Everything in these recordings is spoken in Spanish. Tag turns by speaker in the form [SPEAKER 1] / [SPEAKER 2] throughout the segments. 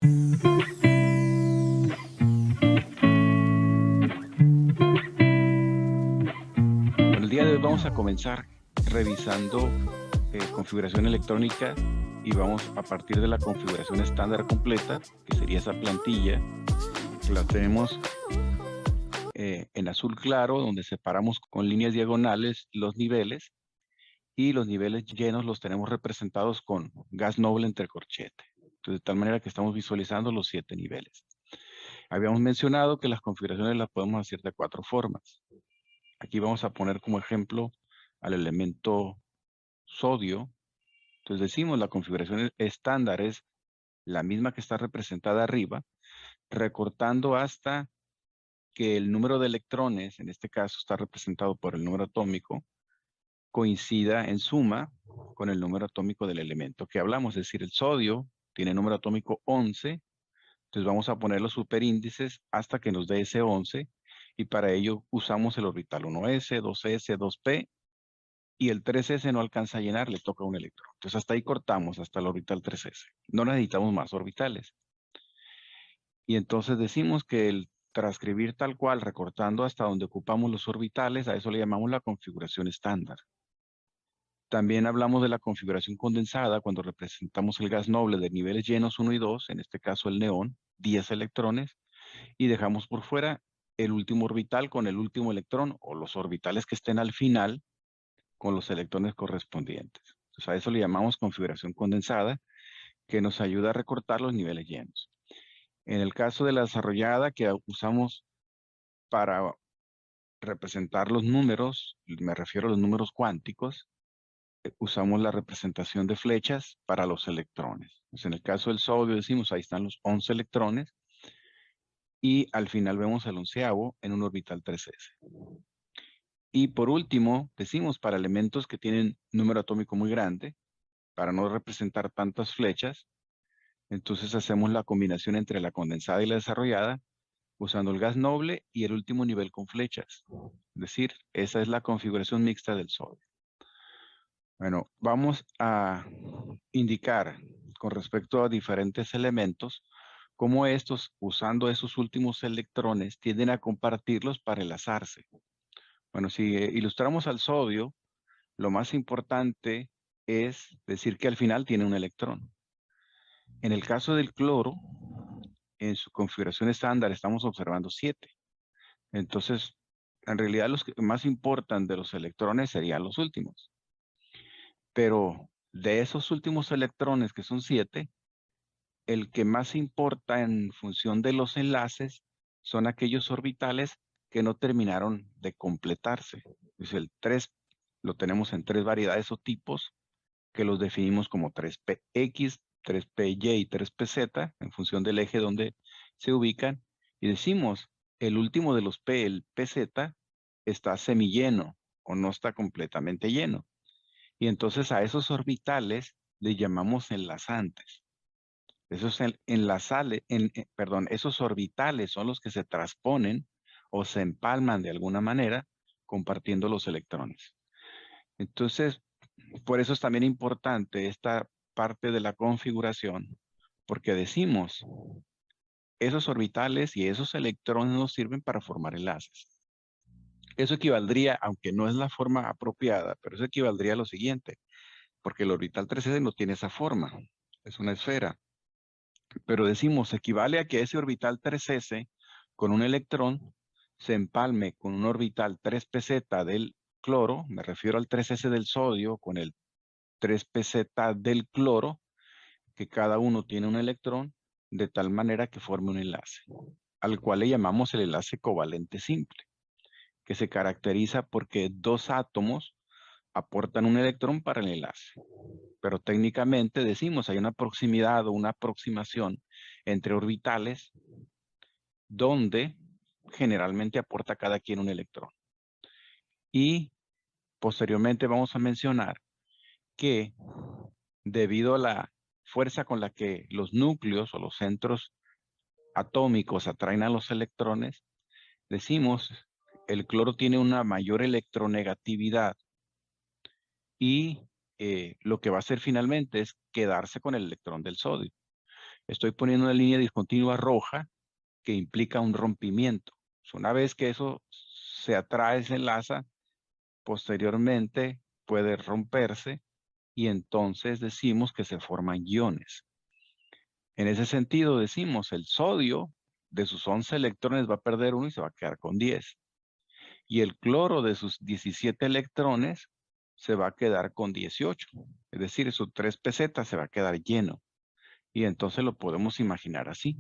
[SPEAKER 1] Bueno, el día de hoy vamos a comenzar revisando configuración electrónica y vamos a partir de la configuración estándar completa, que sería esa plantilla, que la tenemos en azul claro, donde separamos con líneas diagonales los niveles, y los niveles llenos los tenemos representados con gas noble entre corchete. Entonces, de tal manera que estamos visualizando los 7 niveles. Habíamos mencionado que las configuraciones las podemos hacer de 4 formas. Aquí vamos a poner como ejemplo al elemento sodio. Entonces decimos la configuración estándar es la misma que está representada arriba, recortando hasta que el número de electrones, en este caso está representado por el número atómico, coincida en suma con el número atómico del elemento que hablamos. Es decir, el sodio tiene número atómico 11, entonces vamos a poner los superíndices hasta que nos dé ese 11, y para ello usamos el orbital 1s, 2s, 2p, y el 3s no alcanza a llenar, le toca un electrón. Entonces hasta ahí cortamos, hasta el orbital 3s. No necesitamos más orbitales. Y entonces decimos que el transcribir tal cual, recortando hasta donde ocupamos los orbitales, a eso le llamamos la configuración estándar. También hablamos de la configuración condensada cuando representamos el gas noble de niveles llenos 1 y 2, en este caso el neón, 10 electrones, y dejamos por fuera el último orbital con el último electrón, o los orbitales que estén al final con los electrones correspondientes. Entonces a eso le llamamos configuración condensada, que nos ayuda a recortar los niveles llenos. En el caso de la desarrollada, que usamos para representar los números, me refiero a los números cuánticos, usamos la representación de flechas para los electrones. Pues en el caso del sodio decimos, ahí están los 11 electrones, y al final vemos el 11avo en un orbital 3s. Y por último, decimos para elementos que tienen número atómico muy grande, para no representar tantas flechas, entonces hacemos la combinación entre la condensada y la desarrollada, usando el gas noble y el último nivel con flechas. Es decir, esa es la configuración mixta del sodio. Bueno, vamos a indicar con respecto a diferentes elementos cómo estos, usando esos últimos electrones, tienden a compartirlos para enlazarse. Bueno, si ilustramos al sodio, lo más importante es decir que al final tiene un electrón. En el caso del cloro, en su configuración estándar estamos observando 7. Entonces, en realidad los que más importan de los electrones serían los últimos. Pero de esos últimos electrones, que son 7, el que más importa en función de los enlaces son aquellos orbitales que no terminaron de completarse. Pues el 3 lo tenemos en 3 variedades o tipos, que los definimos como 3px, 3py y 3pz, en función del eje donde se ubican, y decimos, el último de los p, el pz, está semilleno o no está completamente lleno. Y entonces a esos orbitales le llamamos enlazantes. Esos esos orbitales son los que se transponen o se empalman de alguna manera compartiendo los electrones. Entonces, por eso es también importante esta parte de la configuración, porque decimos, esos orbitales y esos electrones nos sirven para formar enlaces. Eso equivaldría, aunque no es la forma apropiada, pero eso equivaldría a lo siguiente, porque el orbital 3s no tiene esa forma, es una esfera. Pero decimos, equivale a que ese orbital 3s con un electrón se empalme con un orbital 3pz del cloro, me refiero al 3s del sodio con el 3pz del cloro, que cada uno tiene un electrón, de tal manera que forme un enlace, al cual le llamamos el enlace covalente simple, que se caracteriza porque 2 átomos aportan un electrón para el enlace. Pero técnicamente decimos, hay una proximidad o una aproximación entre orbitales donde generalmente aporta cada quien un electrón. Y posteriormente vamos a mencionar que debido a la fuerza con la que los núcleos o los centros atómicos atraen a los electrones, decimos, el cloro tiene una mayor electronegatividad, y lo que va a hacer finalmente es quedarse con el electrón del sodio. Estoy poniendo una línea discontinua roja que implica un rompimiento. Una vez que eso se atrae, se enlaza, posteriormente puede romperse y entonces decimos que se forman iones. En ese sentido decimos el sodio de sus 11 electrones va a perder uno y se va a quedar con 10. Y el cloro de sus 17 electrones se va a quedar con 18. Es decir, su 3 pesetas se va a quedar lleno. Y entonces lo podemos imaginar así.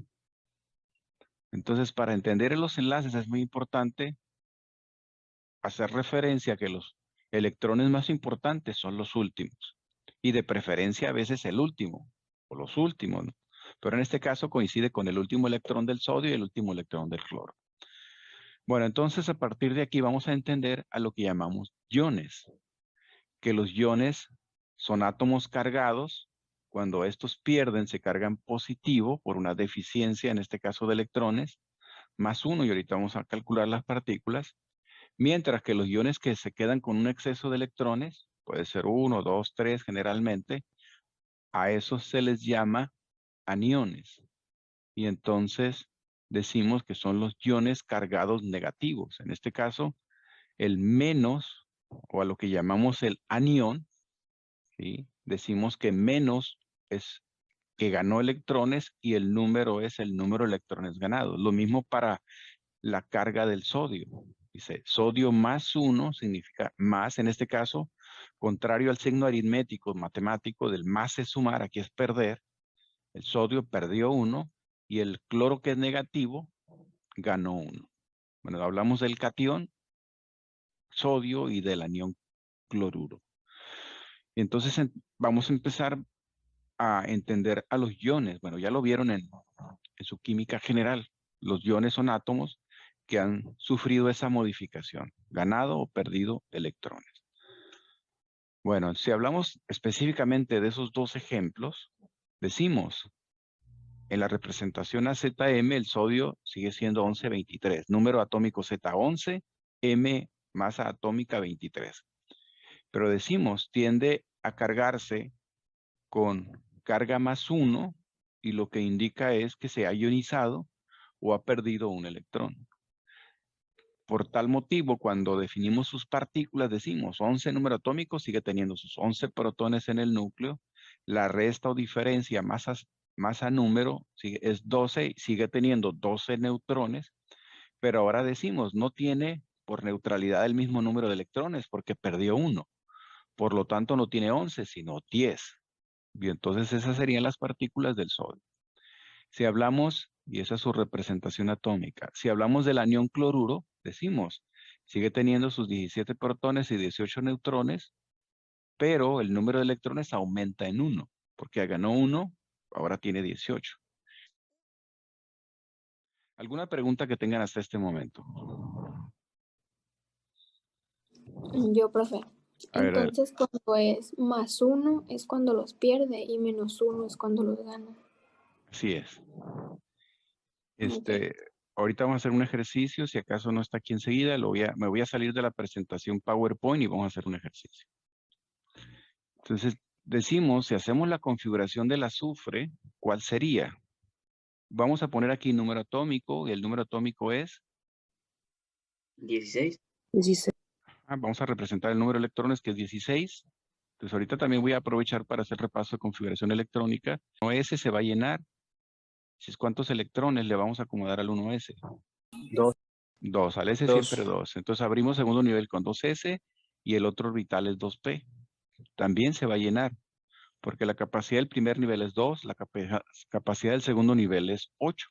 [SPEAKER 1] Entonces, para entender los enlaces es muy importante hacer referencia a que los electrones más importantes son los últimos. Y de preferencia a veces el último, o los últimos, ¿no? Pero en este caso coincide con el último electrón del sodio y el último electrón del cloro. Bueno, entonces a partir de aquí vamos a entender a lo que llamamos iones. Que los iones son átomos cargados. Cuando estos pierden, se cargan positivo por una deficiencia, en este caso de electrones, más uno, y ahorita vamos a calcular las partículas. Mientras que los iones que se quedan con un exceso de electrones, puede ser 1, 2, 3 generalmente, a esos se les llama aniones. Y entonces decimos que son los iones cargados negativos. En este caso, el menos, o a lo que llamamos el anión, ¿sí? Decimos que menos es que ganó electrones y el número es el número de electrones ganados. Lo mismo para la carga del sodio. Dice, sodio más 1 significa más, en este caso, contrario al signo aritmético, matemático, del más es sumar, aquí es perder. El sodio perdió 1 y el cloro, que es negativo, ganó 1. Bueno, hablamos del catión, sodio, y del anión cloruro. Entonces vamos a empezar a entender a los iones. Bueno, ya lo vieron en su química general. Los iones son átomos que han sufrido esa modificación, ganado o perdido electrones. Bueno, si hablamos específicamente de esos dos ejemplos, decimos, en la representación AZM, el sodio sigue siendo 1123, número atómico Z11, M masa atómica 23. Pero decimos, tiende a cargarse con carga más 1 y lo que indica es que se ha ionizado o ha perdido un electrón. Por tal motivo, cuando definimos sus partículas, decimos 11 número atómico, sigue teniendo sus 11 protones en el núcleo. La resta o diferencia masa número es 12, sigue teniendo 12 neutrones. Pero ahora decimos, no tiene por neutralidad el mismo número de electrones porque perdió uno. Por lo tanto, no tiene 11, sino 10. Y entonces esas serían las partículas del sodio. Si hablamos, y esa es su representación atómica, si hablamos del anión cloruro, decimos, sigue teniendo sus 17 protones y 18 neutrones, pero el número de electrones aumenta en 1, porque ganó 1, ahora tiene 18. ¿Alguna pregunta que tengan hasta este momento?
[SPEAKER 2] Yo, profe.
[SPEAKER 1] A ver,
[SPEAKER 2] Entonces, cuando es más 1 es cuando los pierde y menos 1 es cuando los gana.
[SPEAKER 1] así es.
[SPEAKER 2] Okay.
[SPEAKER 1] Ahorita vamos a hacer un ejercicio, si acaso no está aquí enseguida, me voy a salir de la presentación PowerPoint y vamos a hacer un ejercicio. Entonces, decimos, si hacemos la configuración del azufre, ¿cuál sería? Vamos a poner aquí número atómico, y el número atómico es
[SPEAKER 3] 16.
[SPEAKER 1] Vamos a representar el número de electrones, que es 16. Entonces, ahorita también voy a aprovechar para hacer repaso de configuración electrónica. 1S se va a llenar. ¿Cuántos electrones le vamos a acomodar al 1S?
[SPEAKER 3] 2.
[SPEAKER 1] 2, al S
[SPEAKER 3] 2.
[SPEAKER 1] siempre 2. Entonces abrimos segundo nivel con 2S y el otro orbital es 2P. También se va a llenar, porque la capacidad del primer nivel es 2, la capacidad del segundo nivel es 8.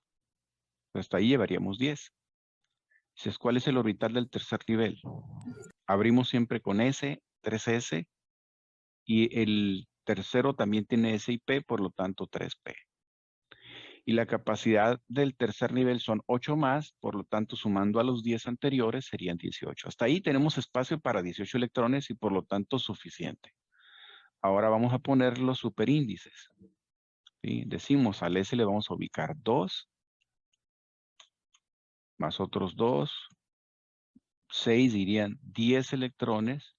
[SPEAKER 1] Hasta ahí llevaríamos 10. Entonces, ¿cuál es el orbital del tercer nivel? Abrimos siempre con S, 3S, y el tercero también tiene S y P, por lo tanto 3P. Y la capacidad del tercer nivel son 8 más, por lo tanto, sumando a los 10 anteriores serían 18. Hasta ahí tenemos espacio para 18 electrones y por lo tanto suficiente. Ahora vamos a poner los superíndices. ¿Sí? Decimos, al S le vamos a ubicar 2, más otros 2, 6 irían 10 electrones,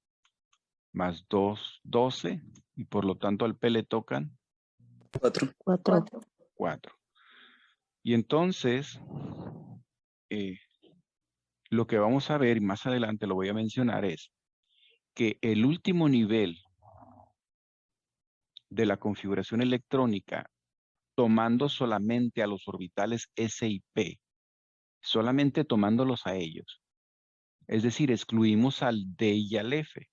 [SPEAKER 1] más 2, 12, y por lo tanto al P le tocan
[SPEAKER 3] 4.
[SPEAKER 2] 4.
[SPEAKER 1] 4. Y entonces, lo que vamos a ver, y más adelante lo voy a mencionar, es que el último nivel de la configuración electrónica, tomando solamente a los orbitales S y P, solamente tomándolos a ellos, es decir, excluimos al D y al F.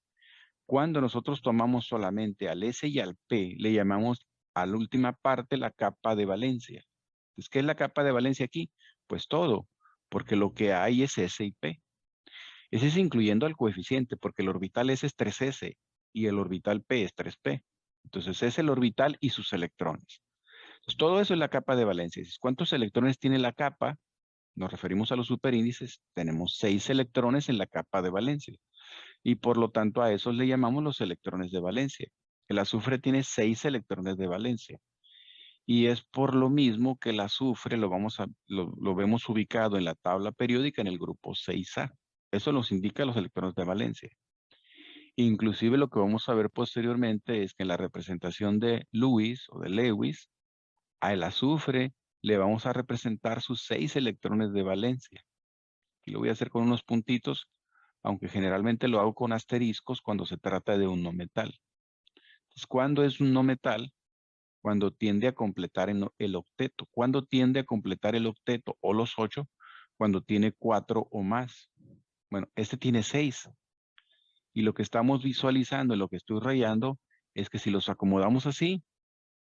[SPEAKER 1] Cuando nosotros tomamos solamente al S y al P, le llamamos a la última parte la capa de valencia. Entonces, ¿qué es la capa de valencia aquí? Pues todo, porque lo que hay es S y P. Ese es incluyendo al coeficiente, porque el orbital S es 3S y el orbital P es 3P. Entonces es el orbital y sus electrones. Entonces, todo eso es la capa de valencia. ¿Cuántos electrones tiene la capa? Nos referimos a los superíndices. Tenemos 6 electrones en la capa de valencia. Y por lo tanto a esos le llamamos los electrones de valencia. El azufre tiene 6 electrones de valencia. Y es por lo mismo que el azufre lo vemos ubicado en la tabla periódica en el grupo 6A. Eso nos indica los electrones de valencia. Inclusive lo que vamos a ver posteriormente es que en la representación de Lewis o de Lewis, al azufre le vamos a representar sus 6 electrones de valencia. Y lo voy a hacer con unos puntitos, aunque generalmente lo hago con asteriscos cuando se trata de un no metal. Entonces, ¿cuándo es un no metal? Cuando tiende a completar el octeto. ¿Cuándo tiende a completar el octeto o los 8? Cuando tiene 4 o más. Bueno, este tiene 6. Y lo que estamos visualizando, lo que estoy rayando, es que si los acomodamos así,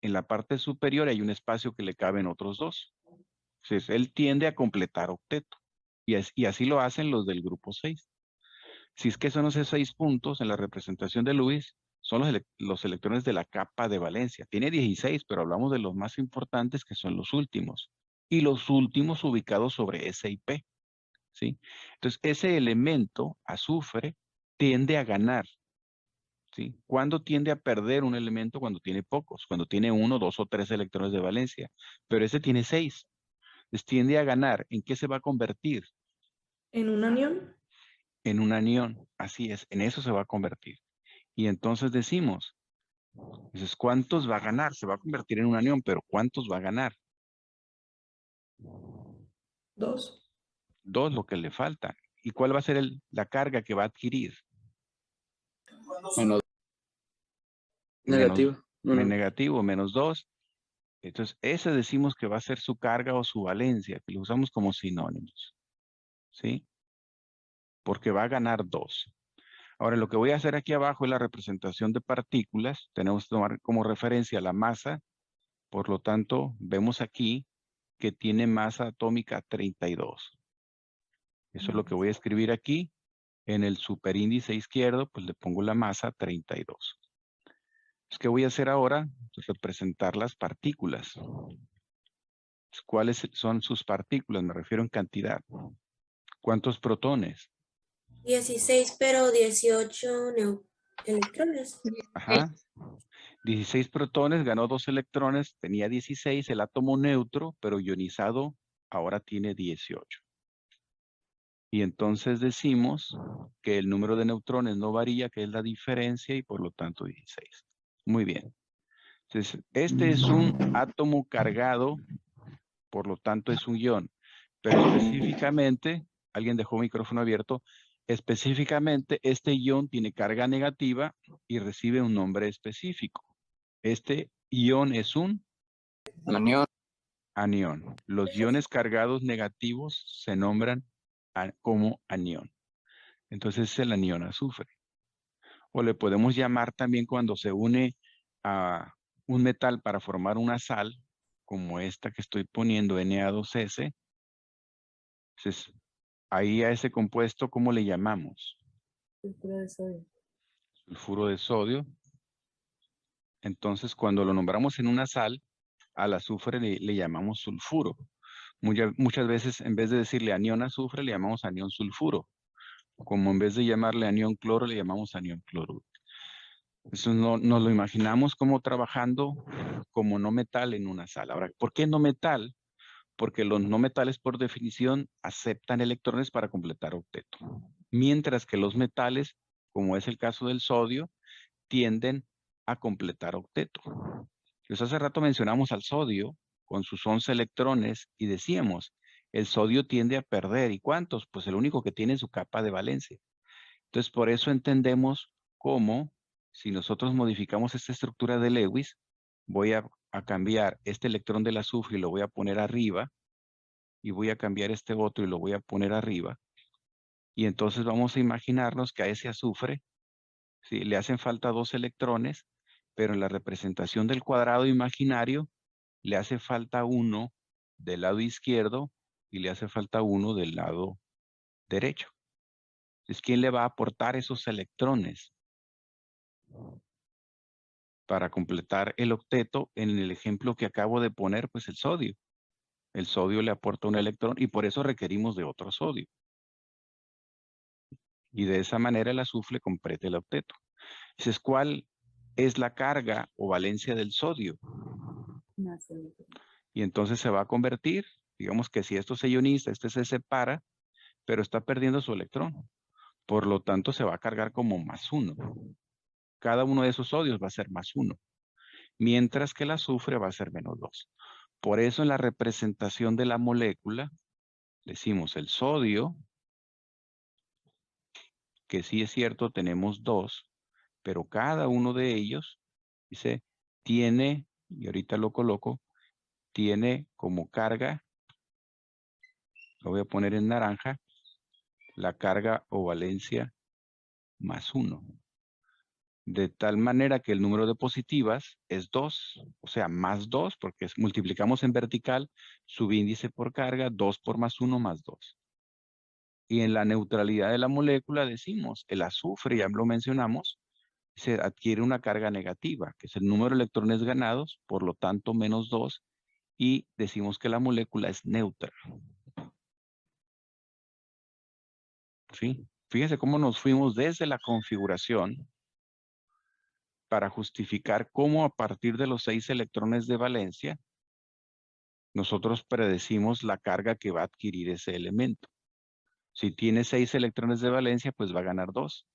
[SPEAKER 1] en la parte superior hay un espacio que le caben otros 2. Entonces, él tiende a completar octeto. Y así lo hacen los del grupo 6. Si es que son esos 6 puntos en la representación de Lewis, son los electrones de la capa de valencia. Tiene 16, pero hablamos de los más importantes que son los últimos. Y los últimos ubicados sobre S y P. ¿Sí? Entonces, ese elemento, azufre, tiende a ganar. ¿Sí? ¿Cuándo tiende a perder un elemento? Cuando tiene pocos, cuando tiene 1, 2 o 3 electrones de valencia. Pero ese tiene 6. Entonces tiende a ganar. ¿En qué se va a convertir?
[SPEAKER 3] ¿En un anión?
[SPEAKER 1] En un anión. Así es, en eso se va a convertir. Y entonces decimos, entonces, ¿cuántos va a ganar? Se va a convertir en un anión, pero ¿cuántos va a ganar?
[SPEAKER 3] 2.
[SPEAKER 1] 2, lo que le falta. ¿Y cuál va a ser la carga que va a adquirir?
[SPEAKER 4] Menos negativo.
[SPEAKER 1] Negativo, menos 2. Entonces, ese decimos que va a ser su carga o su valencia, que lo usamos como sinónimos. ¿Sí? Porque va a ganar 2. Ahora, lo que voy a hacer aquí abajo es la representación de partículas. Tenemos que tomar como referencia la masa. Por lo tanto, vemos aquí que tiene masa atómica 32. Eso es lo que voy a escribir aquí. En el superíndice izquierdo, pues le pongo la masa 32. ¿Qué voy a hacer ahora? Pues representar las partículas. ¿Cuáles son sus partículas? Me refiero en cantidad. ¿Cuántos protones?
[SPEAKER 3] 16, pero 18 electrones.
[SPEAKER 1] Ajá. 16 protones, ganó 2 electrones, tenía 16, el átomo neutro, pero ionizado, ahora tiene 18. Y entonces decimos que el número de neutrones no varía, que es la diferencia, y por lo tanto 16. Muy bien. Entonces, este es un átomo cargado, por lo tanto es un ion. Pero específicamente, alguien dejó el micrófono abierto, específicamente este ion tiene carga negativa y recibe un nombre específico. Este ion es un
[SPEAKER 4] Anión.
[SPEAKER 1] anión. Los iones cargados negativos se nombran como anión. Entonces es el anión azufre. O le podemos llamar también cuando se une a un metal para formar una sal, como esta que estoy poniendo, Na2S. Entonces, ahí a ese compuesto, ¿cómo le llamamos?
[SPEAKER 3] Sulfuro de sodio.
[SPEAKER 1] Sulfuro de sodio. Entonces, cuando lo nombramos en una sal, al azufre le llamamos sulfuro. Muchas veces, en vez de decirle anión azufre, le llamamos anión sulfuro. Como en vez de llamarle anión cloro, le llamamos anión cloruro. Eso nos lo imaginamos como trabajando como no metal en una sal. Ahora, ¿por qué no metal? Porque los no metales, por definición, aceptan electrones para completar octeto. Mientras que los metales, como es el caso del sodio, tienden a completar octeto. Pues hace rato mencionamos al sodio, con sus 11 electrones y decíamos, el sodio tiende a perder. ¿Y cuántos? Pues el único que tiene su capa de valencia. Entonces, por eso entendemos cómo, si nosotros modificamos esta estructura de Lewis, voy a cambiar este electrón del azufre y lo voy a poner arriba, y voy a cambiar este otro y lo voy a poner arriba. Y entonces vamos a imaginarnos que a ese azufre, ¿sí?, le hacen falta 2 electrones, pero en la representación del cuadrado imaginario le hace falta 1 del lado izquierdo y le hace falta 1 del lado derecho. Entonces, ¿quién le va a aportar esos electrones para completar el octeto? En el ejemplo que acabo de poner, pues el sodio. El sodio le aporta un electrón y por eso requerimos de otro sodio. Y de esa manera el azufre completa el octeto. Entonces, ¿cuál es la carga o valencia del sodio? Y entonces se va a convertir, digamos que si esto se ioniza, este se separa, pero está perdiendo su electrón. Por lo tanto, se va a cargar como +1. Cada uno de esos sodios va a ser +1. Mientras que el azufre va a ser -2. Por eso en la representación de la molécula, decimos el sodio, que sí es cierto, tenemos 2, pero cada uno de ellos, dice, tiene, y ahorita lo coloco, tiene como carga, lo voy a poner en naranja, la carga o valencia +1. De tal manera que el número de positivas es 2, o sea, +2, porque multiplicamos en vertical, subíndice por carga, 2 por +1 +2. Y en la neutralidad de la molécula decimos, el azufre, ya lo mencionamos, se adquiere una carga negativa, que es el número de electrones ganados, por lo tanto -2, y decimos que la molécula es neutra. ¿Sí? Fíjense cómo nos fuimos desde la configuración para justificar cómo a partir de los 6 electrones de valencia, nosotros predecimos la carga que va a adquirir ese elemento. Si tiene 6 electrones de valencia, pues va a ganar 2.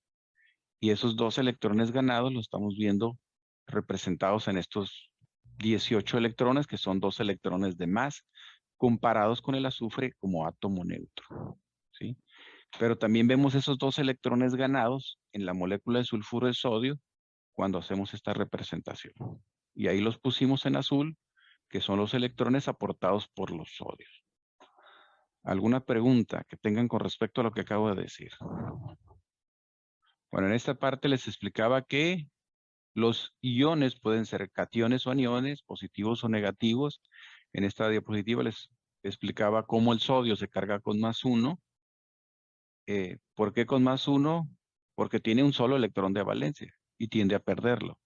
[SPEAKER 1] Y esos 2 electrones ganados los estamos viendo representados en estos 18 electrones, que son 2 electrones de más, comparados con el azufre como átomo neutro. ¿Sí? Pero también vemos esos 2 electrones ganados en la molécula de sulfuro de sodio cuando hacemos esta representación. Y ahí los pusimos en azul, que son los electrones aportados por los sodios. ¿Alguna pregunta que tengan con respecto a lo que acabo de decir? Bueno, en esta parte les explicaba que los iones pueden ser cationes o aniones, positivos o negativos. En esta diapositiva les explicaba cómo el sodio se carga con +1. ¿Por qué con +1? Porque tiene un solo electrón de valencia y tiende a perderlo.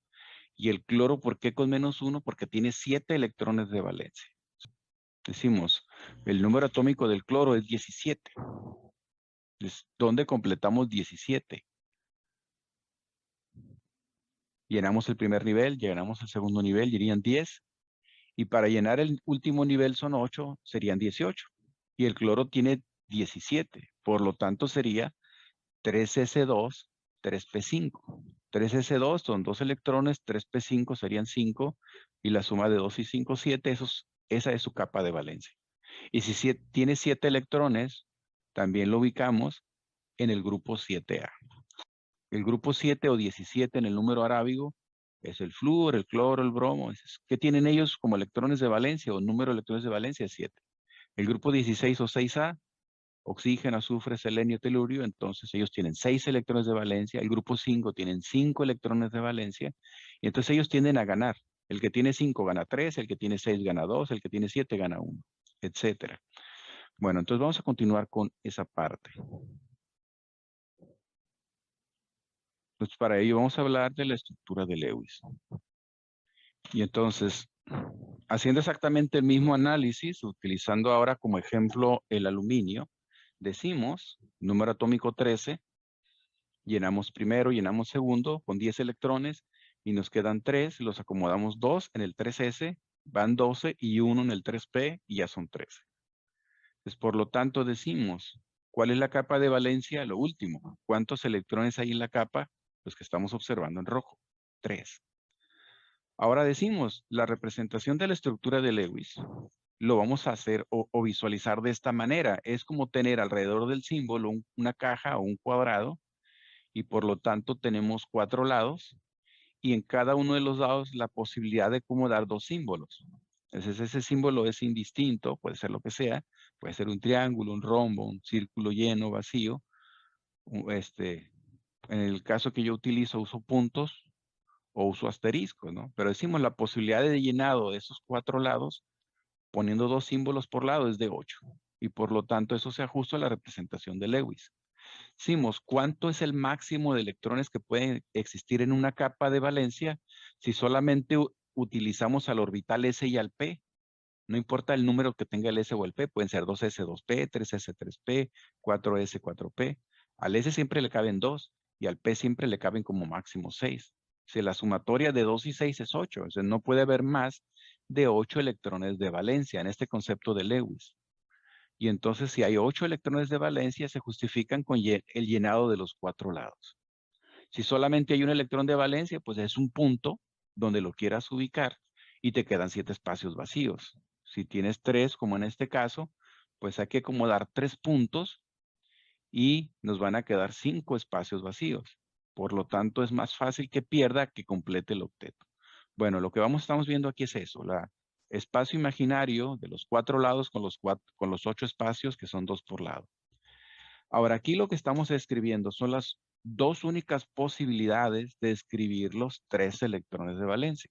[SPEAKER 1] Y el cloro, ¿por qué con -1? Porque tiene 7 electrones de valencia. Decimos, el número atómico del cloro es 17. Entonces, ¿dónde completamos 17? Llenamos el primer nivel, llenamos el segundo nivel, irían 10. Y para llenar el último nivel son 8, serían 18. Y el cloro tiene 17. Por lo tanto, sería 3s2, 3p5. 3s2 son 2 electrones, 3p5 serían 5. Y la suma de 2 y 5, 7. Esa es su capa de valencia. Y si tiene 7 electrones, también lo ubicamos en el grupo 7A. El grupo 7 o 17 en el número arábigo es el flúor, el cloro, el bromo. ¿Qué tienen ellos como electrones de valencia o número de electrones de valencia? 7. El grupo 16 o 6A, oxígeno, azufre, selenio, telurio, entonces ellos tienen 6 electrones de valencia. El grupo 5 tienen 5 electrones de valencia. Y entonces ellos tienden a ganar. El que tiene 5 gana 3, el que tiene 6 gana 2, el que tiene 7 gana 1, etcétera. Bueno, entonces vamos a continuar con esa parte. Pues para ello vamos a hablar de la estructura de Lewis. Y entonces, haciendo exactamente el mismo análisis, utilizando ahora como ejemplo el aluminio, decimos, número atómico 13, llenamos primero, llenamos segundo con 10 electrones y nos quedan 3, los acomodamos 2 en el 3s, van 12 y 1 en el 3p y ya son 13. Entonces, por lo tanto, decimos, ¿cuál es la capa de valencia? Lo último, ¿cuántos electrones hay en la capa? Los que estamos observando en rojo, 3. Ahora decimos, la representación de la estructura de Lewis lo vamos a hacer o visualizar de esta manera. Es como tener alrededor del símbolo una caja o un cuadrado y por lo tanto tenemos 4 lados y en cada uno de los lados la posibilidad de acomodar 2 símbolos. Entonces ese símbolo es indistinto, puede ser lo que sea, puede ser un triángulo, un rombo, un círculo lleno, vacío. En el caso que yo utilizo, uso puntos o uso asteriscos, ¿no? Pero decimos la posibilidad de llenado de esos 4 lados, poniendo 2 símbolos por lado, es de 8. Y por lo tanto, eso se ajusta a la representación de Lewis. Decimos, ¿cuánto es el máximo de electrones que pueden existir en una capa de valencia si solamente utilizamos al orbital S y al P? No importa el número que tenga el S o el P, pueden ser 2S, 2P, 3S, 3P, 4S, 4P. Al S siempre le caben 2 y al P siempre le caben como máximo 6. Si la sumatoria de 2 y 6 es 8, o sea, no puede haber más de 8 electrones de valencia en este concepto de Lewis. Y entonces si hay 8 electrones de valencia, se justifican con el llenado de los 4 lados. Si solamente hay un electrón de valencia, pues es un punto donde lo quieras ubicar y te quedan 7 espacios vacíos. Si tienes 3, como en este caso, pues hay que acomodar 3 puntos y nos van a quedar 5 espacios vacíos. Por lo tanto, es más fácil que pierda que complete el octeto. Bueno, lo que estamos viendo aquí es eso, el espacio imaginario de los 4 lados con los 8 espacios que son 2 por lado. Ahora, aquí lo que estamos escribiendo son las 2 únicas posibilidades de escribir los 3 electrones de valencia.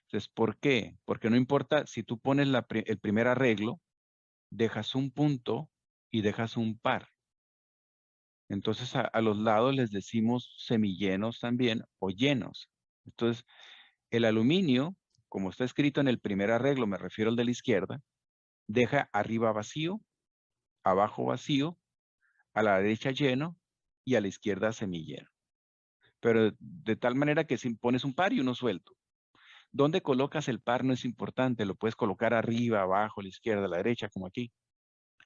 [SPEAKER 1] Entonces, ¿por qué? Porque no importa si tú pones el primer arreglo, dejas un punto y dejas un par. Entonces, a los lados les decimos semillenos también o llenos. Entonces, el aluminio, como está escrito en el primer arreglo, me refiero al de la izquierda, deja arriba vacío, abajo vacío, a la derecha lleno y a la izquierda semillero. Pero de tal manera que si pones un par y uno suelto. ¿Dónde colocas el par? No es importante, lo puedes colocar arriba, abajo, a la izquierda, a la derecha, como aquí.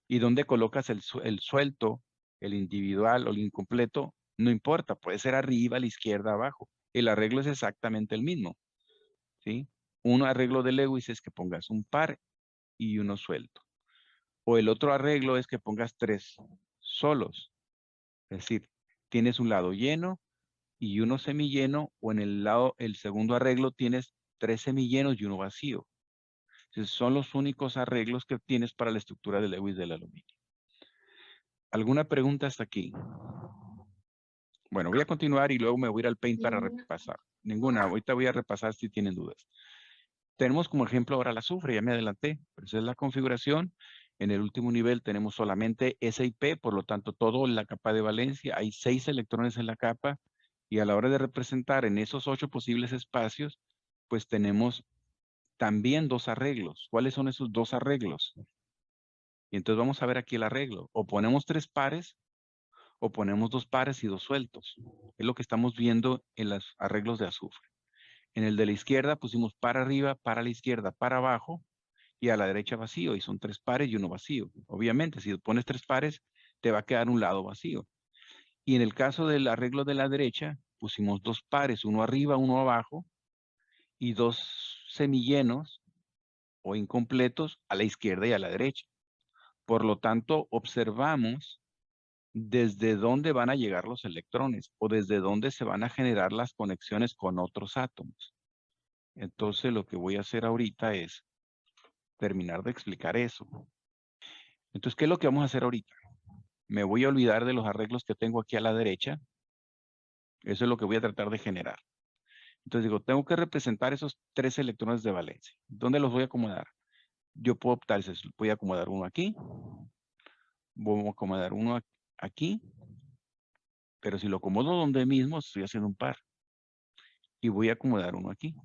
[SPEAKER 1] ¿Y dónde colocas el suelto, el individual o el incompleto? No importa, puede ser arriba, a la izquierda, abajo. El arreglo es exactamente el mismo, ¿sí? Un arreglo de Lewis es que pongas un par y uno suelto. O el otro arreglo es que pongas 3 solos. Es decir, tienes un lado lleno y uno semilleno, o en el segundo arreglo tienes 3 semillenos y uno vacío. Entonces, son los únicos arreglos que tienes para la estructura de Lewis del aluminio. ¿Alguna pregunta hasta aquí? Bueno, voy a continuar y luego me voy a ir al Paint para repasar. Ninguna. Ahorita voy a repasar si tienen dudas. Tenemos como ejemplo ahora el azufre, ya me adelanté. Pero esa es la configuración. En el último nivel tenemos solamente S y P, por lo tanto, todo en la capa de valencia. Hay 6 electrones en la capa. Y a la hora de representar en esos 8 posibles espacios, pues tenemos también 2 arreglos. ¿Cuáles son esos 2 arreglos? Y entonces vamos a ver aquí el arreglo. O ponemos 3 pares, o ponemos 2 pares y 2 sueltos. Es lo que estamos viendo en los arreglos de azufre. En el de la izquierda pusimos para arriba, para la izquierda, para abajo, y a la derecha vacío, y son 3 pares y uno vacío. Obviamente, si pones 3 pares, te va a quedar un lado vacío. Y en el caso del arreglo de la derecha, pusimos 2 pares, uno arriba, uno abajo, y 2 semillenos o incompletos a la izquierda y a la derecha. Por lo tanto, observamos desde dónde van a llegar los electrones o desde dónde se van a generar las conexiones con otros átomos. Entonces, lo que voy a hacer ahorita es terminar de explicar eso. Entonces, ¿qué es lo que vamos a hacer ahorita? Me voy a olvidar de los arreglos que tengo aquí a la derecha. Eso es lo que voy a tratar de generar. Entonces digo, tengo que representar esos 3 electrones de valencia. ¿Dónde los voy a acomodar? Yo puedo optar, voy a acomodar uno aquí, voy a acomodar uno aquí, pero si lo acomodo donde mismo, estoy haciendo un par. Y voy a acomodar uno aquí.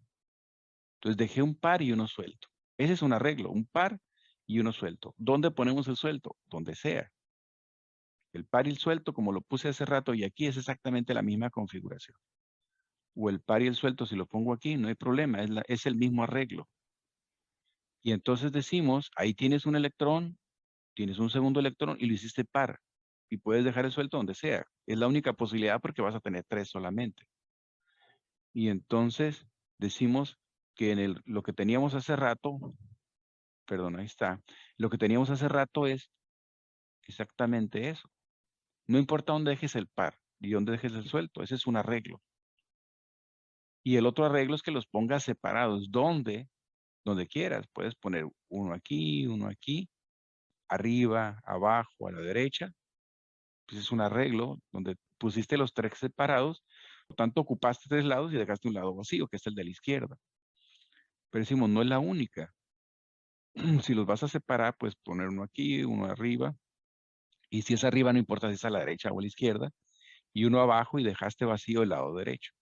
[SPEAKER 1] Entonces dejé un par y uno suelto. Ese es un arreglo, un par y uno suelto. ¿Dónde ponemos el suelto? Donde sea. El par y el suelto, como lo puse hace rato, y aquí es exactamente la misma configuración. O el par y el suelto, si lo pongo aquí, no hay problema, es el mismo arreglo. Y entonces decimos, ahí tienes un electrón, tienes un segundo electrón y lo hiciste par. Y puedes dejar el suelto donde sea. Es la única posibilidad porque vas a tener 3 solamente. Y entonces decimos que lo que teníamos hace rato, perdón, ahí está, lo que teníamos hace rato es exactamente eso. No importa dónde dejes el par y dónde dejes el suelto, ese es un arreglo. Y el otro arreglo es que los pongas separados, donde quieras. Puedes poner uno aquí, arriba, abajo, a la derecha. Pues es un arreglo donde pusiste los tres separados, por tanto ocupaste tres lados y dejaste un lado vacío, que es el de la izquierda. Pero decimos, no es la única. Si los vas a separar, pues poner uno aquí, uno arriba. Y si es arriba, no importa si es a la derecha o a la izquierda. Y uno abajo y dejaste vacío el lado derecho.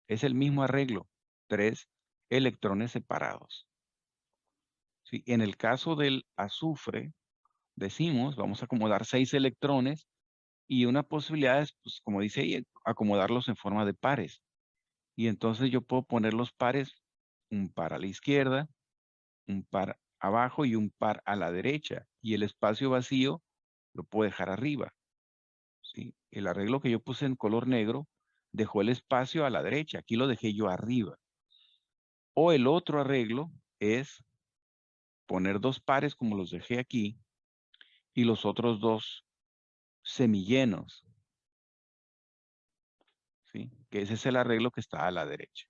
[SPEAKER 1] Es el mismo arreglo, tres electrones separados. ¿Sí? En el caso del azufre, decimos, vamos a acomodar 6 electrones y una posibilidad es, pues, como dice ahí, acomodarlos en forma de pares. Y entonces yo puedo poner los pares, un par a la izquierda, un par abajo y un par a la derecha. Y el espacio vacío lo puedo dejar arriba. ¿Sí? El arreglo que yo puse en color negro dejó el espacio a la derecha. Aquí lo dejé yo arriba. O el otro arreglo es poner dos pares como los dejé aquí y los otros dos semillenos. ¿Sí? Que ese es el arreglo que está a la derecha.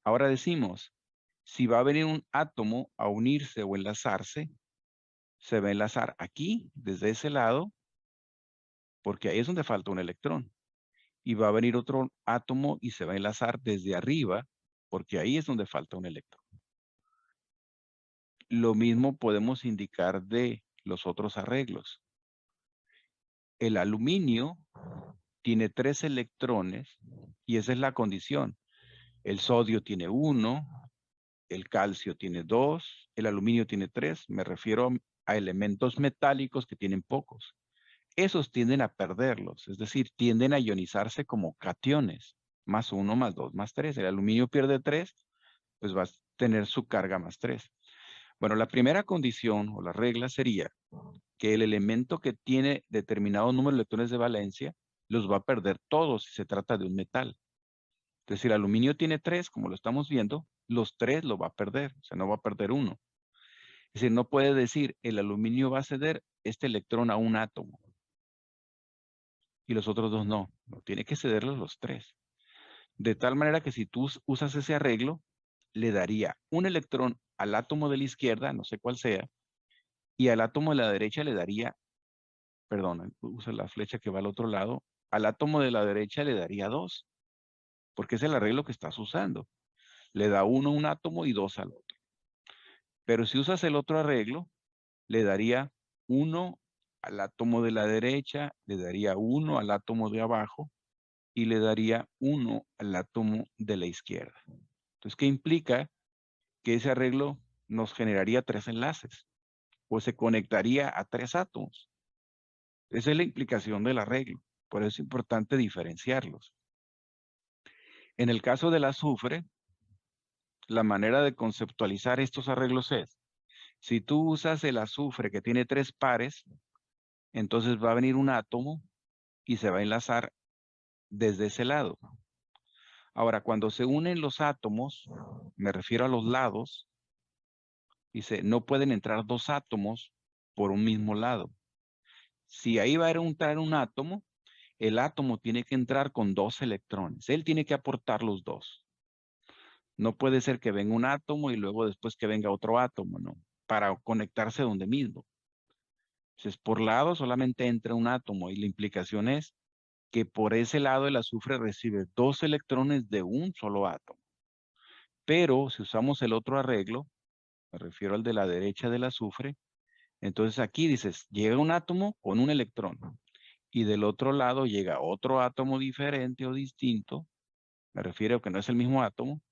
[SPEAKER 1] Ahora decimos, si va a venir un átomo a unirse o enlazarse, se va a enlazar aquí, desde ese lado, porque ahí es donde falta un electrón. Y va a venir otro átomo y se va a enlazar desde arriba, porque ahí es donde falta un electrón. Lo mismo podemos indicar de los otros arreglos. El aluminio tiene 3 electrones y esa es la condición. El sodio tiene 1, el calcio tiene 2, el aluminio tiene 3. Me refiero a elementos metálicos que tienen pocos. Esos tienden a perderlos, es decir, tienden a ionizarse como cationes. Más 1, más 2, más 3. El aluminio pierde 3, pues va a tener su carga más 3. Bueno, la primera condición o la regla sería que el elemento que tiene determinado número de electrones de valencia los va a perder todos si se trata de un metal. Entonces, si el aluminio tiene 3, como lo estamos viendo, los 3 lo va a perder, o sea, no va a perder 1. Es decir, no puede decir, el aluminio va a ceder este electrón a un átomo y los otros dos no. No, tiene que cederlos los 3. De tal manera que si tú usas ese arreglo, le daría un electrón al átomo de la izquierda, no sé cuál sea, y al átomo de la derecha le daría, perdón, usa la flecha que va al otro lado, al átomo de la derecha le daría 2, porque es el arreglo que estás usando. Le da 1 a un átomo y 2 al otro. Pero si usas el otro arreglo, le daría 1 al átomo de la derecha, le daría 1 al átomo de abajo y le daría 1 al átomo de la izquierda. Entonces, ¿qué implica? Que ese arreglo nos generaría 3 enlaces o se conectaría a 3 átomos. Esa es la implicación del arreglo. Por eso es importante diferenciarlos. En el caso del azufre, la manera de conceptualizar estos arreglos es, si tú usas el azufre que tiene 3 pares, entonces va a venir un átomo y se va a enlazar desde ese lado. Ahora, cuando se unen los átomos, me refiero a los lados, dice, no pueden entrar 2 átomos por un mismo lado. Si ahí va a entrar un átomo, el átomo tiene que entrar con 2 electrones. Él tiene que aportar los 2. No puede ser que venga un átomo y luego después que venga otro átomo, no. Para conectarse donde mismo. Entonces, por lado solamente entra un átomo y la implicación es que por ese lado el azufre recibe 2 electrones de un solo átomo. Pero si usamos el otro arreglo, me refiero al de la derecha del azufre, entonces aquí dices, llega un átomo con un electrón y del otro lado llega otro átomo diferente o distinto, me refiero a que no es el mismo átomo,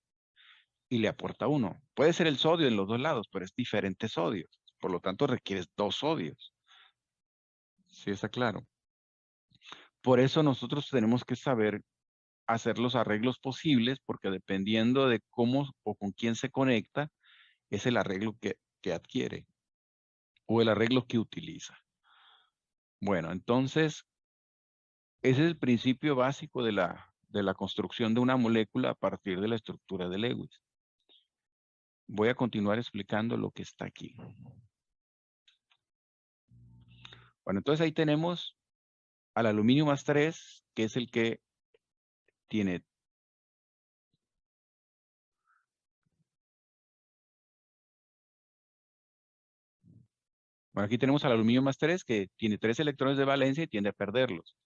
[SPEAKER 1] y le aporta 1. Puede ser el sodio en los dos lados, pero es diferente sodio. Por lo tanto, requieres 2 sodios. ¿Sí está claro? Por eso nosotros tenemos que saber hacer los arreglos posibles, porque dependiendo de cómo o con quién se conecta, es el arreglo que adquiere o el arreglo que utiliza. Bueno, entonces, ese es el principio básico de de la construcción de una molécula a partir de la estructura de Lewis. Voy a continuar explicando lo que está aquí. Bueno, entonces ahí tenemos al aluminio más 3, que es el que tiene bueno, aquí tenemos al aluminio más 3 que tiene 3 electrones de valencia y tiende a perderlos.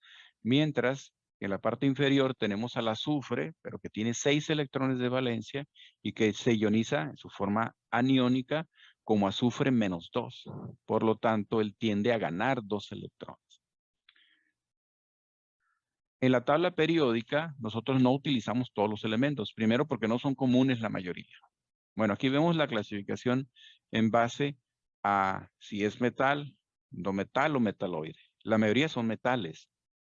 [SPEAKER 1] Mientras que en la parte inferior tenemos al azufre, pero que tiene 6 electrones de valencia y que se ioniza en su forma aniónica como azufre menos 2. Por lo tanto, él tiende a ganar 2 electrones. En la tabla periódica, nosotros no utilizamos todos los elementos. Primero, porque no son comunes la mayoría. Bueno, aquí vemos la clasificación en base a si es metal, no metal o metaloide. La mayoría son metales.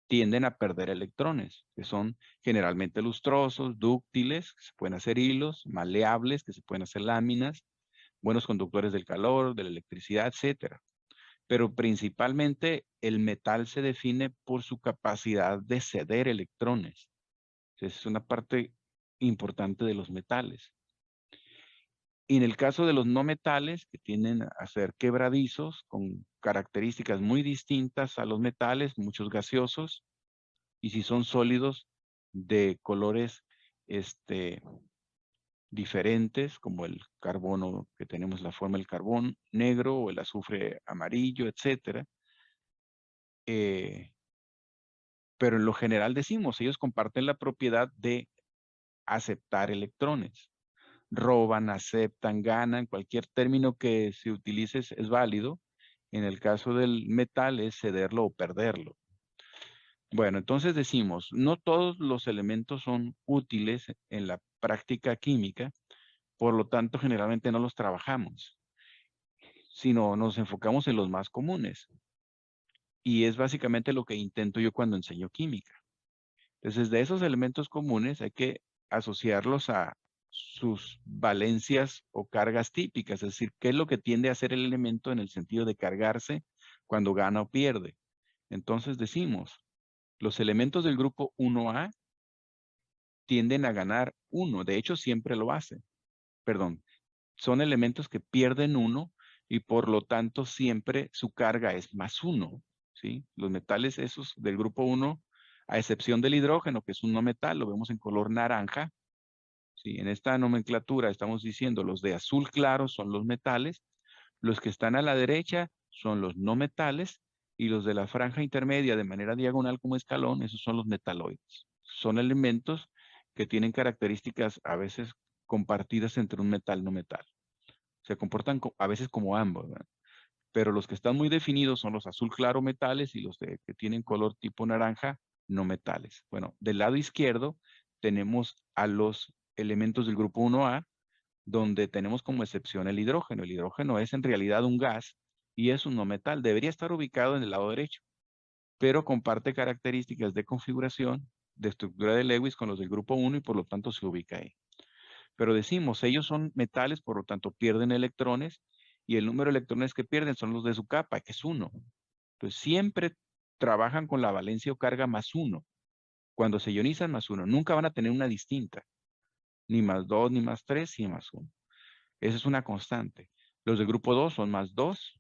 [SPEAKER 1] Tienden a perder electrones, que son generalmente lustrosos, dúctiles, que se pueden hacer hilos, maleables, que se pueden hacer láminas, buenos conductores del calor, de la electricidad, etcétera. Pero principalmente el metal se define por su capacidad de ceder electrones. Es una parte importante de los metales. Y en el caso de los no metales, que tienden a ser quebradizos, con características muy distintas a los metales, muchos gaseosos, y si son sólidos, de colores diferentes, como el carbono, que tenemos la forma del carbón negro, o el azufre amarillo, etcétera. Pero en lo general decimos, ellos comparten la propiedad de aceptar electrones. Roban, aceptan, ganan, cualquier término que se utilice es válido. En el caso del metal es cederlo o perderlo. Bueno, entonces decimos, no todos los elementos son útiles en la práctica química, por lo tanto generalmente no los trabajamos, sino nos enfocamos en los más comunes. Y es básicamente lo que intento yo cuando enseño química. Entonces, de esos elementos comunes hay que asociarlos a sus valencias o cargas típicas, es decir, qué es lo que tiende a hacer el elemento en el sentido de cargarse cuando gana o pierde. Entonces decimos, los elementos del grupo 1A tienden a ganar 1, de hecho siempre lo hacen. Perdón, son elementos que pierden 1 y por lo tanto siempre su carga es más 1, ¿sí? Los metales esos del grupo 1, a excepción del hidrógeno, que es un no metal, lo vemos en color naranja, ¿sí? En esta nomenclatura estamos diciendo los de azul claro son los metales, los que están a la derecha son los no metales y los de la franja intermedia de manera diagonal como escalón, esos son los metaloides. Son elementos que tienen características a veces compartidas entre un metal y no metal. Se comportan a veces como ambos, ¿verdad? Pero los que están muy definidos son los azul claro metales y los que tienen color tipo naranja no metales. Bueno, del lado izquierdo tenemos a los elementos del grupo 1A, donde tenemos como excepción el hidrógeno. El hidrógeno es en realidad un gas y es un no metal. Debería estar ubicado en el lado derecho, pero comparte características de configuración, de estructura de Lewis con los del grupo 1 y por lo tanto se ubica ahí. Pero decimos, ellos son metales, por lo tanto pierden electrones y el número de electrones que pierden son los de su capa, que es 1. Entonces siempre trabajan con la valencia o carga más 1. Cuando se ionizan más 1, nunca van a tener una distinta. Ni más 2, ni más 3, ni más 1. Esa es una constante. Los del grupo 2 son más 2,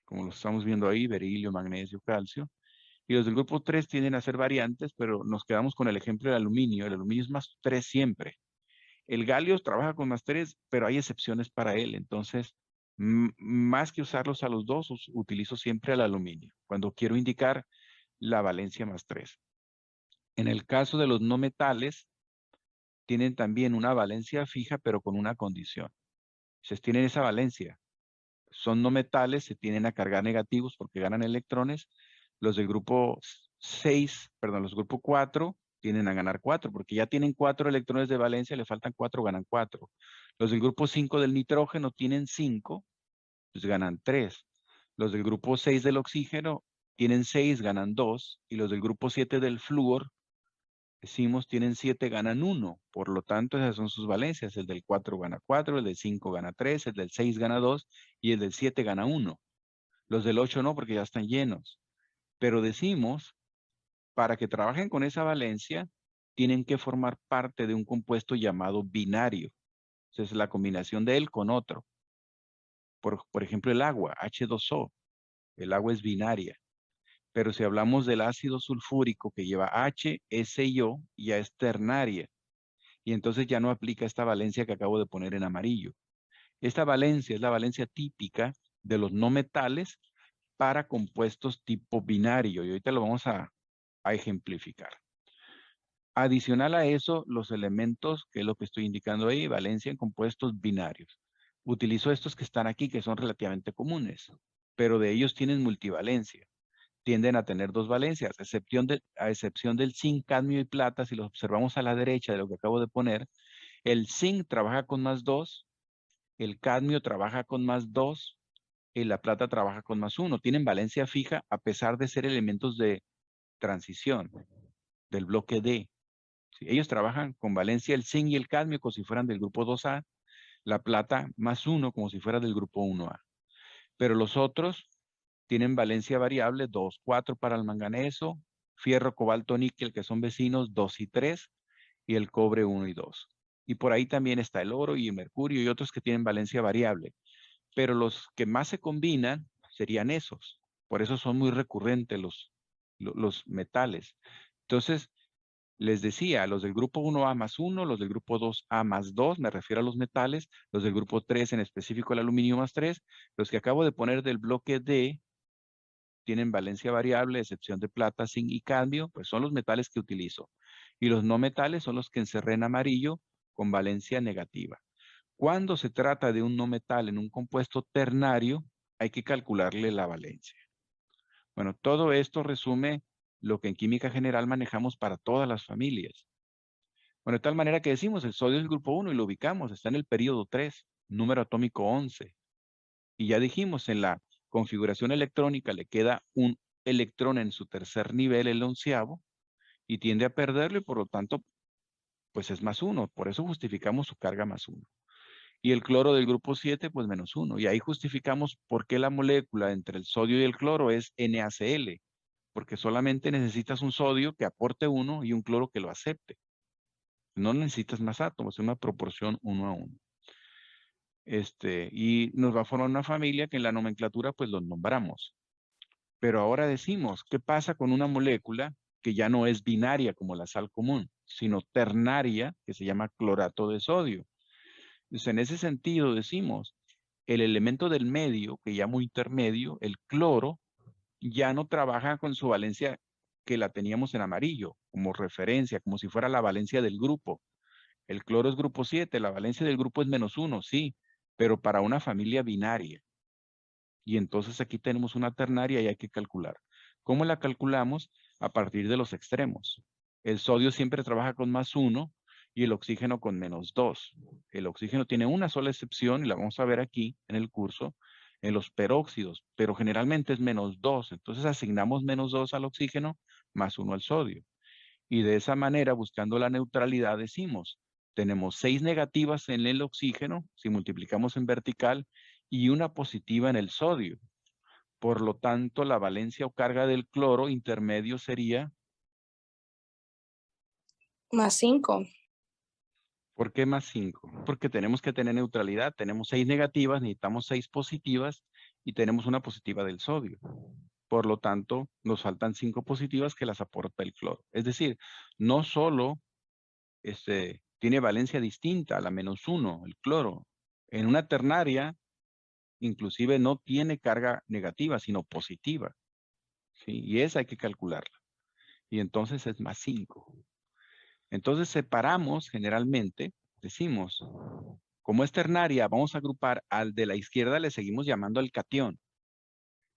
[SPEAKER 1] como lo estamos viendo ahí, berilio, magnesio, calcio. Y los del grupo 3 tienden a ser variantes, pero nos quedamos con el ejemplo del aluminio. El aluminio es más 3 siempre. El galio trabaja con más 3, pero hay excepciones para él. Entonces, más que usarlos a los dos, utilizo siempre el aluminio, cuando quiero indicar la valencia más 3. En el caso de los no metales, tienen también una valencia fija, pero con una condición. Si tienen esa valencia, son no metales, se tienden a cargar negativos porque ganan electrones. Los del grupo 6, perdón, los del grupo 4 tienden a ganar 4 porque ya tienen 4 electrones de valencia, le faltan 4, ganan 4. Los del grupo 5 del nitrógeno tienen 5, pues ganan 3. Los del grupo 6 del oxígeno tienen 6, ganan 2. Y los del grupo 7 del flúor, decimos, tienen 7, ganan 1. Por lo tanto, esas son sus valencias. El del 4 gana 4, el del 5 gana 3, el del 6 gana 2 y el del 7 gana 1. Los del 8 no, porque ya están llenos. Pero decimos, para que trabajen con esa valencia, tienen que formar parte de un compuesto llamado binario. Entonces, la combinación de él con otro. Por ejemplo, el agua, H2O. El agua es binaria. Pero si hablamos del ácido sulfúrico que lleva H, S y O, ya es ternaria. Y entonces ya no aplica esta valencia que acabo de poner en amarillo. Esta valencia es la valencia típica de los no metales para compuestos tipo binario. Y ahorita lo vamos a ejemplificar. Adicional a eso, los elementos, que es lo que estoy indicando ahí, valencia en compuestos binarios. Utilizo estos que están aquí, que son relativamente comunes, pero de ellos tienen multivalencia. Tienden a tener dos valencias, a excepción del zinc, cadmio y plata. Si los observamos a la derecha de lo que acabo de poner, el zinc trabaja con +2, el cadmio trabaja con +2 y la plata trabaja con +1. Tienen valencia fija a pesar de ser elementos de transición del bloque D. Sí, ellos trabajan con valencia el zinc y el cadmio como si fueran del grupo 2A, la plata +1 como si fuera del grupo 1A. Pero los otros tienen valencia variable 2, 4 para el manganeso, fierro, cobalto, níquel, que son vecinos 2 y 3, y el cobre 1 y 2. Y por ahí también está el oro y el mercurio y otros que tienen valencia variable. Pero los que más se combinan serían esos. Por eso son muy recurrentes los metales. Entonces, les decía, los del grupo 1A +1, los del grupo 2A +2, me refiero a los metales, los del grupo 3, en específico el aluminio +3, los que acabo de poner del bloque D, tienen valencia variable, excepción de plata, zinc y cadmio, pues son los metales que utilizo. Y los no metales son los que encerré en amarillo con valencia negativa. Cuando se trata de un no metal en un compuesto ternario, hay que calcularle la valencia. Bueno, todo esto resume lo que en química general manejamos para todas las familias. Bueno, de tal manera que decimos, el sodio es el grupo 1 y lo ubicamos, está en el período 3, número atómico 11. Y ya dijimos, en la configuración electrónica le queda un electrón en su tercer nivel, el 11º, y tiende a perderlo y por lo tanto, pues es +1. Por eso justificamos su carga +1. Y el cloro del grupo 7, pues -1. Y ahí justificamos por qué la molécula entre el sodio y el cloro es NaCl, porque solamente necesitas un sodio que aporte 1 y un cloro que lo acepte. No necesitas más átomos, es una proporción 1 a 1. Y nos va a formar una familia que en la nomenclatura pues los nombramos. Pero ahora decimos, ¿qué pasa con una molécula que ya no es binaria como la sal común, sino ternaria, que se llama clorato de sodio? Entonces, en ese sentido decimos, el elemento del medio, que llamo intermedio, el cloro, ya no trabaja con su valencia que la teníamos en amarillo, como referencia, como si fuera la valencia del grupo. El cloro es grupo 7, la valencia del grupo es -1, sí, pero para una familia binaria. Y entonces aquí tenemos una ternaria y hay que calcular. ¿Cómo la calculamos? A partir de los extremos. El sodio siempre trabaja con +1 y el oxígeno con -2. El oxígeno tiene una sola excepción y la vamos a ver aquí en el curso, en los peróxidos, pero generalmente es -2. Entonces asignamos -2 al oxígeno, +1 al sodio. Y de esa manera, buscando la neutralidad, decimos, tenemos 6 negativas en el oxígeno, si multiplicamos en vertical, y una positiva en el sodio. Por lo tanto, la valencia o carga del cloro intermedio sería...
[SPEAKER 4] +5.
[SPEAKER 1] ¿Por qué +5? Porque tenemos que tener neutralidad. Tenemos 6 negativas, necesitamos 6 positivas y tenemos una positiva del sodio. Por lo tanto, nos faltan 5 positivas que las aporta el cloro. Es decir, no solo tiene valencia distinta a la -1, el cloro. En una ternaria, inclusive no tiene carga negativa, sino positiva. ¿Sí? Y esa hay que calcularla. Y entonces es +5. Entonces separamos generalmente, decimos, como es ternaria, vamos a agrupar al de la izquierda, le seguimos llamando el catión.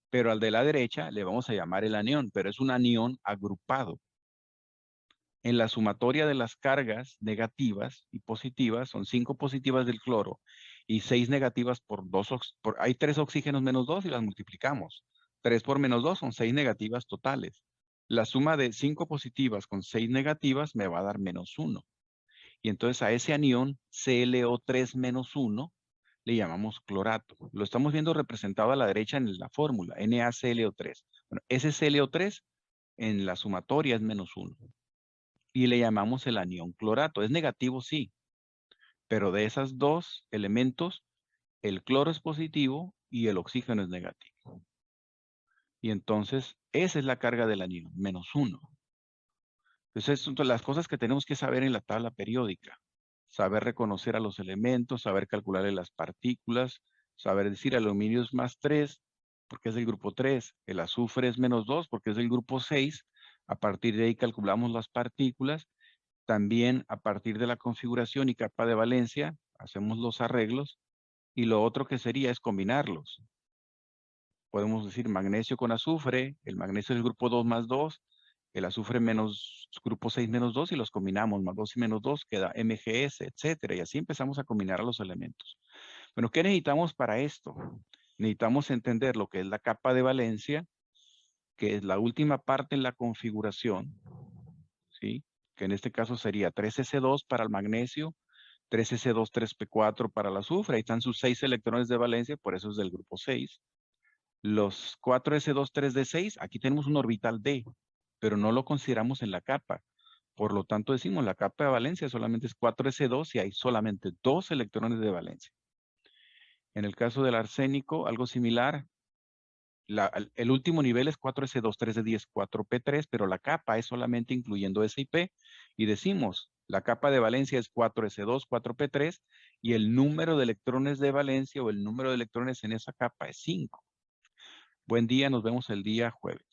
[SPEAKER 1] Pero al de la derecha le vamos a llamar el anión, pero es un anión agrupado. En la sumatoria de las cargas negativas y positivas, son 5 positivas del cloro y 6 negativas por 2, hay 3 oxígenos -2 y las multiplicamos. 3 por -2 son 6 negativas totales. La suma de 5 positivas con 6 negativas me va a dar -1. Y entonces a ese anión ClO3 -1 le llamamos clorato. Lo estamos viendo representado a la derecha en la fórmula, NaClO3. Bueno, ese ClO3 en la sumatoria es -1. y le llamamos el anión clorato. Es negativo, sí, pero de esos dos elementos, el cloro es positivo y el oxígeno es negativo. Y entonces, esa es la carga del anión, -1. Entonces, son las cosas que tenemos que saber en la tabla periódica. Saber reconocer a los elementos, saber calcularle las partículas, saber decir aluminio es +3 porque es del grupo 3, el azufre es -2 porque es del grupo 6. A partir de ahí calculamos las partículas. También a partir de la configuración y capa de valencia, hacemos los arreglos. Y lo otro que sería es combinarlos. Podemos decir magnesio con azufre, el magnesio es el grupo 2 +2, el azufre menos grupo 6 -2 y los combinamos, +2 y -2 queda MgS, etcétera. Y así empezamos a combinar a los elementos. Bueno, ¿qué necesitamos para esto? Necesitamos entender lo que es la capa de valencia, que es la última parte en la configuración, ¿sí? Que en este caso sería 3s2 para el magnesio, 3s2, 3p4 para el azufre. Ahí están sus 6 electrones de valencia, por eso es del grupo 6. Los 4s2, 3d6, aquí tenemos un orbital D, pero no lo consideramos en la capa. Por lo tanto, decimos la capa de valencia solamente es 4s2 y hay solamente 2 electrones de valencia. En el caso del arsénico, algo similar. El último nivel es 4s2, 3d10, 4p3, pero la capa es solamente incluyendo S y P. Y decimos, la capa de valencia es 4s2, 4p3, y el número de electrones de valencia o el número de electrones en esa capa es 5. Buen día, nos vemos el día jueves.